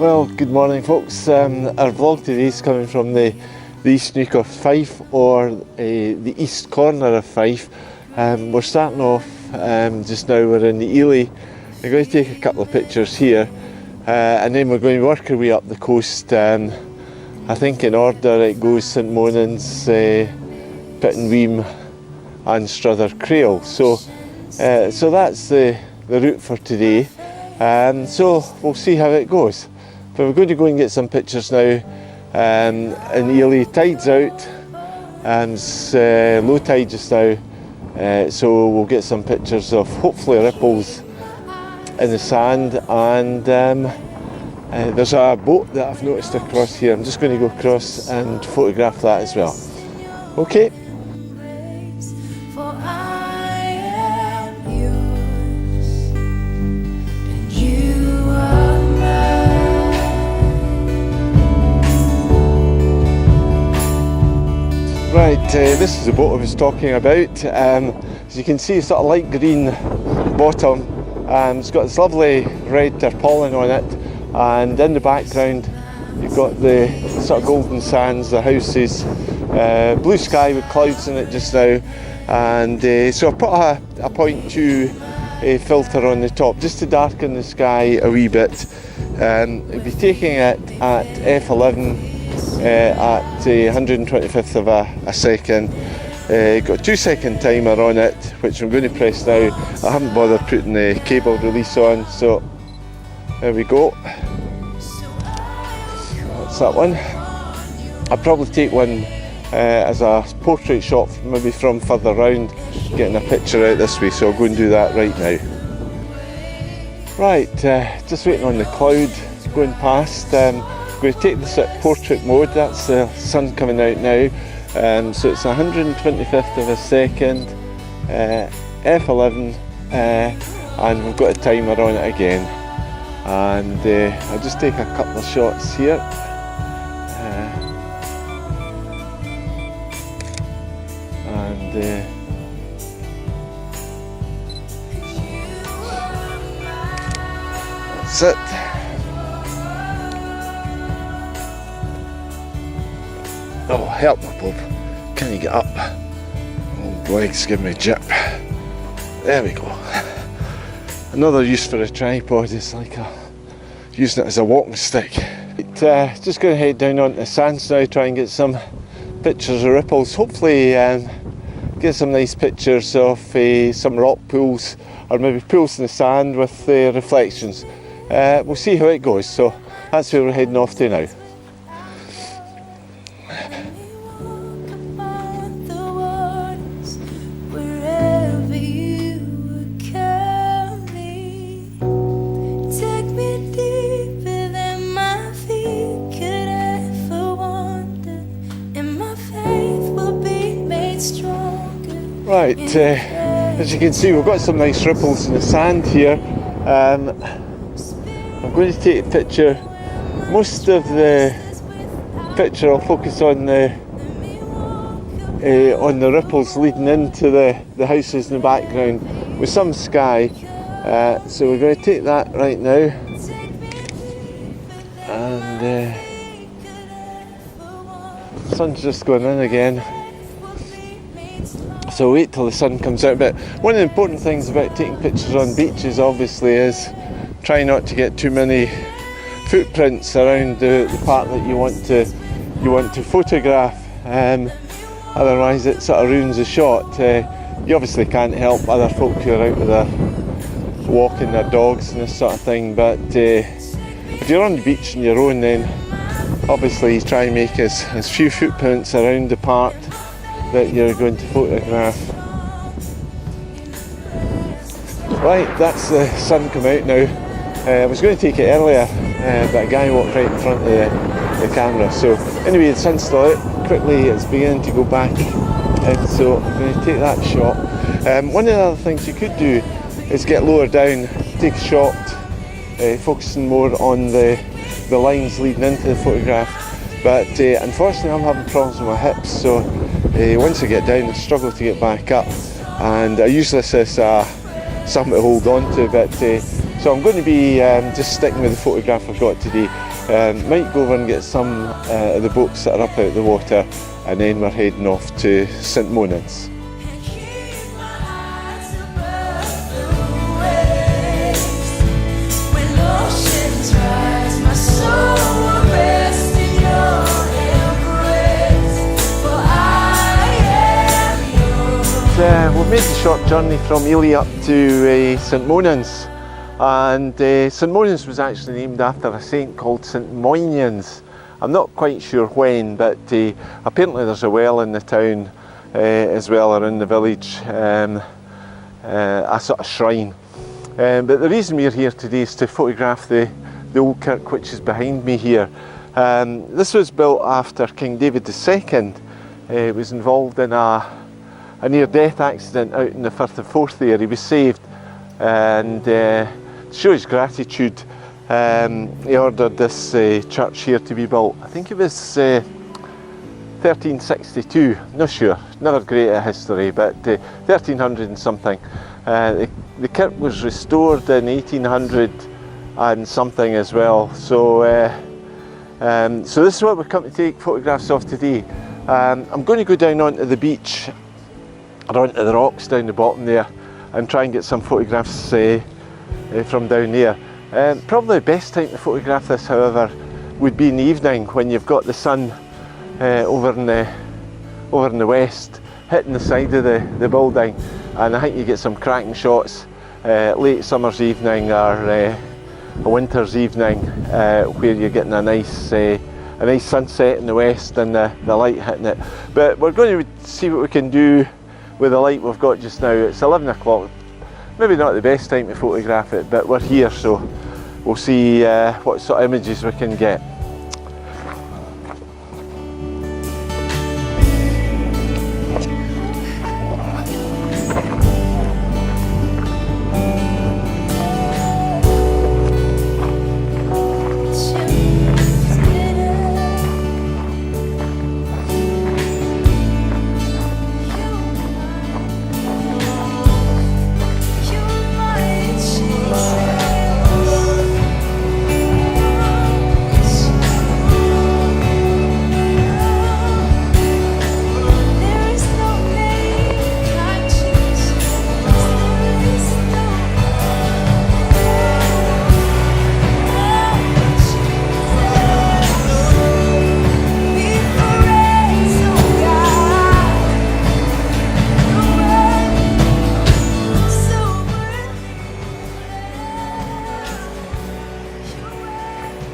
Well, good morning folks. Our vlog today is coming from the East Neuk of Fife, or the east corner of Fife. We're starting off just now, we're in the Elie. We're going to take a couple of pictures here and then we're going to work our way up the coast. I think in order it goes St Monans, Pittenweam and Crail. So that's the route for today. So we'll see how it goes. But we're going to go and get some pictures now. In Elie, tide's out and it's low tide just now, so we'll get some pictures of hopefully ripples in the sand, and there's a boat that I've noticed across here. I'm just going to go across and photograph that as well. Okay. Right, this is the boat I was talking about. As you can see, it's got a light green bottom. It's got this lovely red tarpaulin on it, and in the background you've got the sort of golden sands, the houses, blue sky with clouds in it just now, and so I put a 0.2 filter on the top just to darken the sky a wee bit. I'll be taking it at f11. At 125th of a second. Got a 2-second timer on it, which I'm going to press now. I haven't bothered putting the cable release on, so there we go. That's that one. I'll probably take one as a portrait shot, maybe from further round, getting a picture out this way, so I'll go and do that right now. Right, just waiting on the cloud going past. We're going to take this at portrait mode. That's the sun coming out now, so it's 125th of a second, f11, and we've got a timer on it again, and I'll just take a couple of shots here. That's it. Oh, help me, Bob. Can you get up? Oh, legs give me a jip. There we go. Another use for a tripod is like using it as a walking stick. Just going to head down onto the sands now, try and get some pictures of ripples. Hopefully get some nice pictures of some rock pools, or maybe pools in the sand with reflections. We'll see how it goes. So that's where we're heading off to now. Right, as you can see, we've got some nice ripples in the sand here. I'm going to take a picture. Most of the picture I'll focus on the ripples leading into the houses in the background with some sky. So we're going to take that right now, and the sun's just going in again. So wait till the sun comes out. But one of the important things about taking pictures on beaches obviously is try not to get too many footprints around the part that you want to photograph. Otherwise it sort of ruins the shot. You obviously can't help other folk who are out with their walking their dogs and this sort of thing, but if you're on the beach on your own, then obviously you try and make as few footprints around the part that you're going to photograph. Right, that's the sun come out now. I was going to take it earlier, but a guy walked right in front of the camera. So anyway, the sun's still out. Quickly it's beginning to go back in, so I'm going to take that shot. One of the other things you could do is get lower down, take a shot, focusing more on the lines leading into the photograph. But unfortunately I'm having problems with my hips, so once I get down I struggle to get back up, and I use this as something to hold on to, but So I'm going to be just sticking with the photograph I've got today. Might go over and get some of the boats that are up out the water, and then we're heading off to St Monans. We've made the short journey from Elie up to St Monans, and St Monans was actually named after a saint called St Monans. I'm not quite sure when, but apparently there's a well in the town as well, or in the village, a sort of shrine. But the reason we're here today is to photograph the old kirk which is behind me here. This was built after King David II was involved in a near-death accident out in the Firth of Forth there. He was saved, and to show his gratitude, he ordered this church here to be built. I think it was 1362, not sure, never great at history, but 1300 and something. The kirk was restored in 1800 and something as well. So, so this is what we've come to take photographs of today. I'm going to go down onto the beach, or onto the rocks down the bottom there, and try and get some photographs from down there. Probably the best time to photograph this, however, would be in the evening when you've got the sun over in the west hitting the side of the building, and I think you get some cracking shots late summer's evening or a winter's evening where you're getting a nice sunset in the west and the light hitting it. But we're going to see what we can do with the light we've got just now. It's 11 o'clock, maybe not the best time to photograph it, but we're here, so we'll see what sort of images we can get.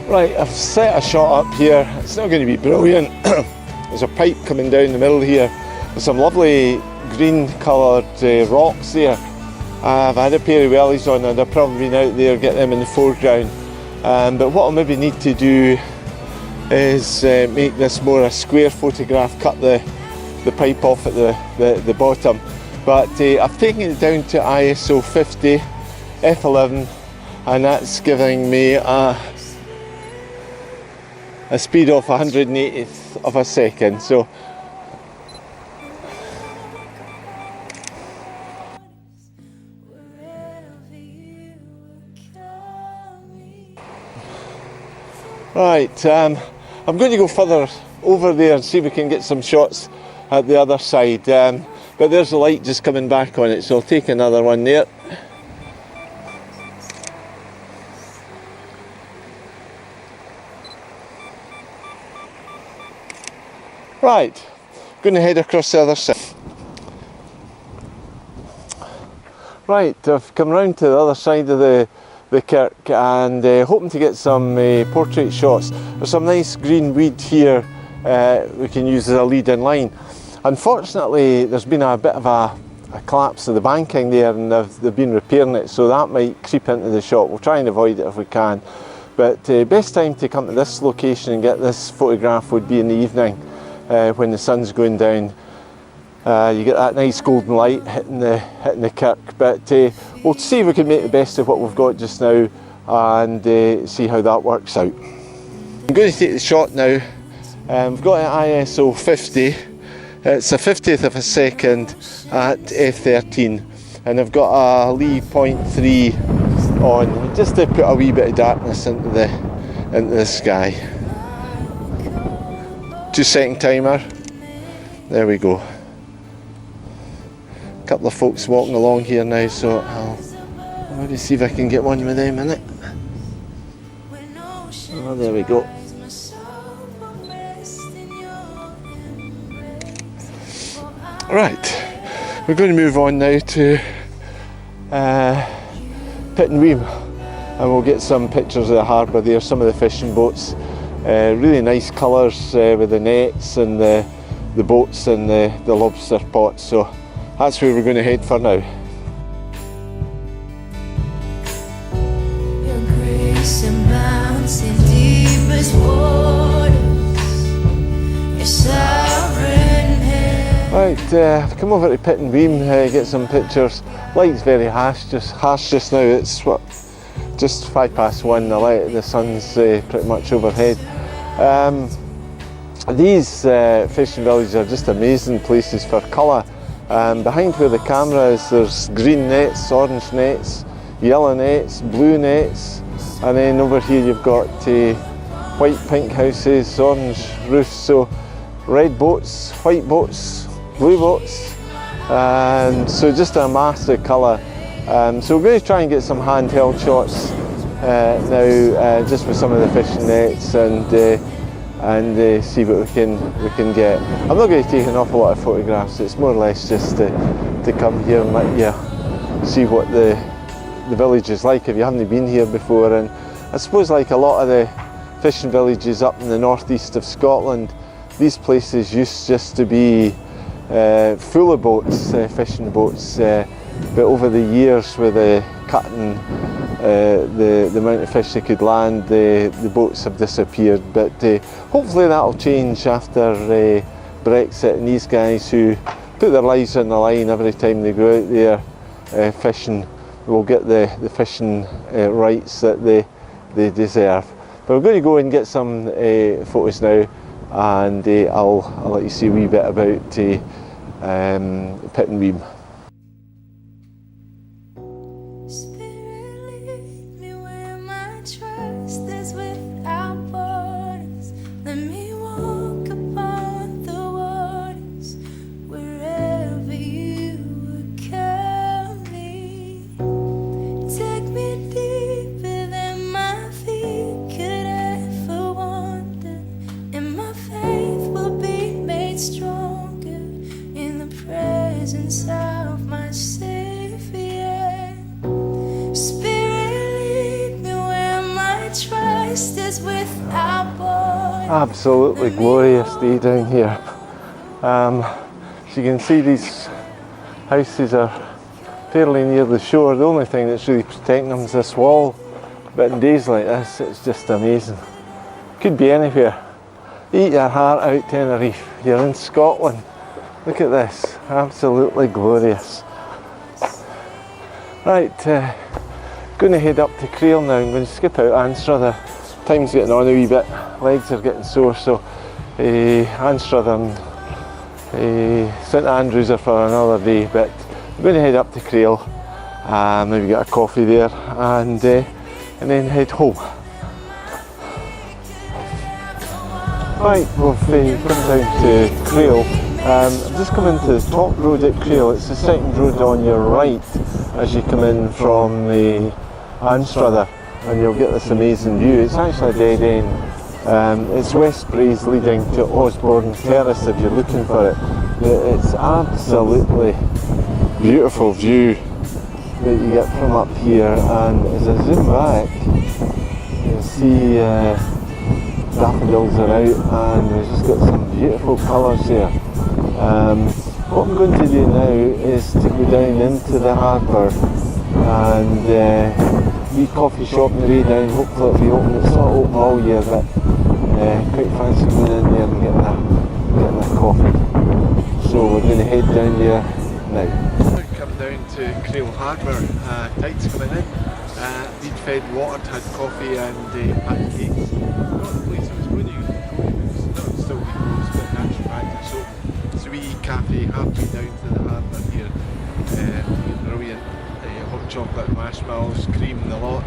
Right, I've set a shot up here. It's not going to be brilliant. There's a pipe coming down the middle here. There's some lovely green coloured rocks there. I've had a pair of wellies on, and I've probably been out there getting them in the foreground. But what I'll maybe need to do is make this more a square photograph, cut the pipe off at the bottom. But I've taken it down to ISO 50 f11, and that's giving me a speed of 180th of a second. So right, I'm going to go further over there and see if we can get some shots at the other side, but there's the light just coming back on it, so I'll take another one there. Right, going to head across the other side. Right, I've come round to the other side of the kirk, and hoping to get some portrait shots. There's some nice green weed here we can use as a lead in line. Unfortunately, there's been a bit of a collapse of the banking there, and they've been repairing it, so that might creep into the shot. We'll try and avoid it if we can. But best time to come to this location and get this photograph would be in the evening. When the sun's going down, you get that nice golden light hitting the kirk. But we'll see if we can make the best of what we've got just now, and see how that works out. I'm going to take the shot now. We've got an ISO 50. It's a 50th of a second at f13, and I've got a Lee .3 on, just to put a wee bit of darkness into the sky. 2-second timer. There we go. A couple of folks walking along here now, so I'll maybe see if I can get one with them in it. Oh, there we go. Right, we're going to move on now to Pittenweam, and we'll get some pictures of the harbour there, some of the fishing boats. Really nice colours with the nets and the boats and the lobster pots, so that's where we're going to head for now. Your grace abounds in deepest waters, your sovereign hand. Right, I've come over to Pittenweam, get some pictures. Light's very harsh just now. It's what, just 1:05. The sun's pretty much overhead. These fishing villages are just amazing places for colour. Behind where the camera is, there's green nets, orange nets, yellow nets, blue nets, and then over here you've got white, pink houses, orange roofs. So red boats, white boats, blue boats, and so just a massive colour. So we're going to try and get some handheld shots now, just with some of the fishing nets, and see what we can get. I'm not going to take an awful lot of photographs. It's more or less just to come here and let you see what the village is like if you haven't been here before. And I suppose, like a lot of the fishing villages up in the northeast of Scotland, these places used just to be full of boats, fishing boats, but over the years with the cutting, the amount of fish they could land, the boats have disappeared. But hopefully that'll change after Brexit, and these guys who put their lives on the line every time they go out there fishing will get the fishing rights that they deserve. But we're going to go and get some photos now, and I'll let you see a wee bit about Pittenweam. Absolutely glorious day down here. So you can see these houses are fairly near the shore. The only thing that's really protecting them is this wall. But in days like this, it's just amazing. Could be anywhere. Eat your heart out, Tenerife. You're in Scotland. Look at this. Absolutely glorious. Right, going to head up to Crail now. I'm going to skip out Anstruther. Time's getting on a wee bit, legs are getting sore, so Anstruther and St Andrews are for another day, but we're going to head up to Crail, maybe get a coffee there, and then head home. Right, we've come down to Crail. I've just come into the top road at Crail. It's the second road on your right as you come in from the Anstruther, and you'll get this amazing view. It's actually a dead end. It's West Braes leading to Osborne Terrace if you're looking for it. It's absolutely beautiful view that you get from up here, and as I zoom back, you'll see daffodils are out, and we've just got some beautiful colours here. What I'm going to do now is to go down into the harbour and wee coffee shop on the way down. Hopefully it'll be open. It's not open all year, but quite fancy going in there and getting a coffee. So we're going to head down there now. We've come down to Crail Harbour. Tide's coming in. We'd fed water, had coffee and pancakes. Not the place I was going to it's still be closed, but natural practice. So it's a wee cafe halfway down to the harbour here. Brilliant. Hot chocolate, marshmallows, cream, the lot.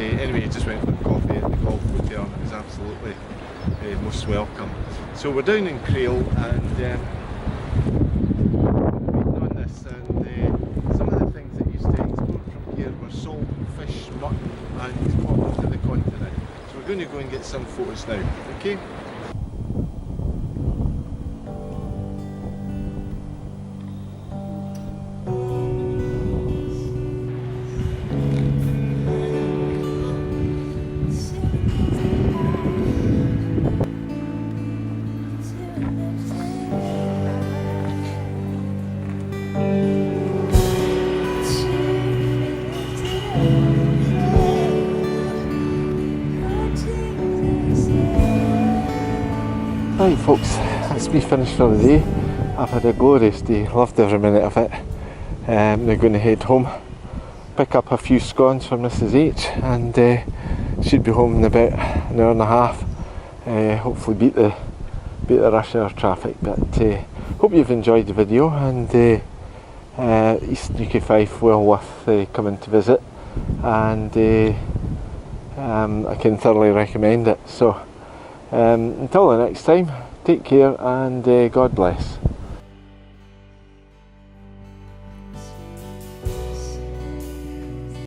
anyway, I just went for coffee at the golf hotel and it was absolutely most welcome. So we're down in Crail and reading on this, and some of the things that used to export from here were salt, fish, mutton and pork to the continent. So we're going to go and get some photos now, okay? Right folks, that's me finished for the day. I've had a glorious day, loved every minute of it. Now going to head home, pick up a few scones for Mrs H and should be home in about an hour and a half. Hopefully beat the rush hour traffic, but hope you've enjoyed the video, and East Neuk Of Fife well worth coming to visit, and I can thoroughly recommend it. So until the next time, take care and God bless.